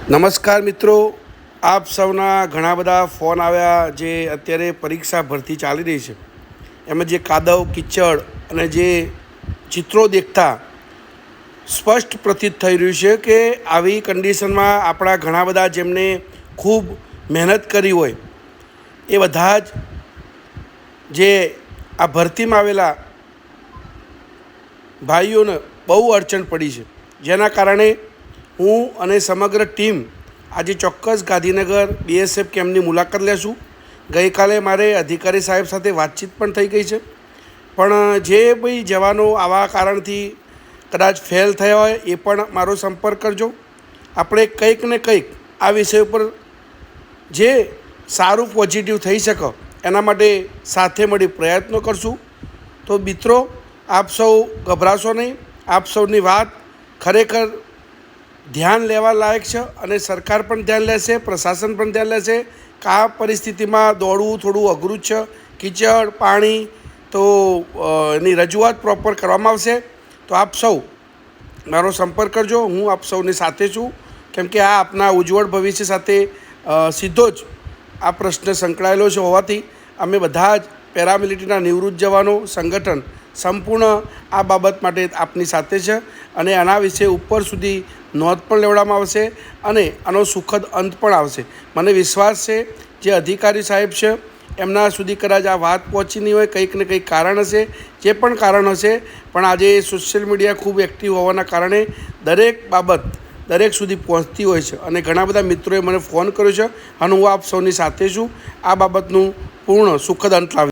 નમસ્કાર મિત્રો, આપ સૌના ઘણા બધા ફોન આવ્યા જે અત્યારે પરીક્ષા ભરતી ચાલી રહી છે એમાં જે કાદવ કિચડ અને જે ચિત્રો દેખતા સ્પષ્ટ પ્રતીત થઈ રહ્યું છે કે આવી કન્ડિશનમાં આપણા ઘણા બધા જેમને ખૂબ મહેનત કરી હોય એ બધા જ જે આ ભરતીમાં આવેલા ભાઈઓને બહુ અડચણ પડી છે, જેના કારણે હું અને સમગ્ર ટીમ આજે ચોક્કસ ગાંધીનગર બીએસએફ કેમ્પની મુલાકાત લેશું. ગઈકાલે મારે અધિકારી સાહેબ સાથે વાતચીત પણ થઈ ગઈ છે, પણ જે ભાઈ જવાનો આવા કારણથી કદાચ ફેલ થયા હોય એ પણ મારો સંપર્ક કરજો. આપણે કંઈક ને કંઈક આ વિષય ઉપર જે સારું પોઝિટિવ થઈ શકે એના માટે સાથે મળી પ્રયત્નો કરશું. તો મિત્રો, આપ સૌ ગભરાશો નહીં. આપ સૌની વાત ખરેખર ધ્યાન લેવા લાયક છે અને સરકાર પણ ધ્યાન લેશે, પ્રશાસન પણ ધ્યાન લેશે કે આ પરિસ્થિતિમાં દોડવું થોડું અઘરું છે. કીચડ, પાણી, તો એની રજૂઆત પ્રોપર કરવામાં આવશે. તો આપ સૌ મારો સંપર્ક કરજો, હું આપ સૌની સાથે છું, કેમ કે આ આપના ઉજ્જવળ ભવિષ્ય સાથે સીધો જ આ પ્રશ્ન સંકળાયેલો છે હોવાથી અમે બધા જ પેરામિલિટરીના નિવૃત્ત જવાનો સંગઠન સંપૂર્ણ આ બાબત માટે આપની સાથે છે અને આના વિશે ઉપર સુધી નોંધ પણ લેવડાવવામાં આવશે અને આનો સુખદ અંત પણ આવશે. મને વિશ્વાસ છે જે અધિકારી સાહેબ છે એમના સુધી કદાચ આ વાત પહોંચી નહીં હોય, કંઈક ને કંઈક કારણ હશે. જે પણ કારણ હશે, પણ આજે સોશિયલ મીડિયા ખૂબ એક્ટિવ હોવાના કારણે દરેક બાબત દરેક સુધી પહોંચતી હોય છે અને ઘણા બધા મિત્રોએ મને ફોન કર્યો છે અને હું આપ સૌની સાથે છું. આ બાબતનું પૂર્ણ સુખદ અંત લાવી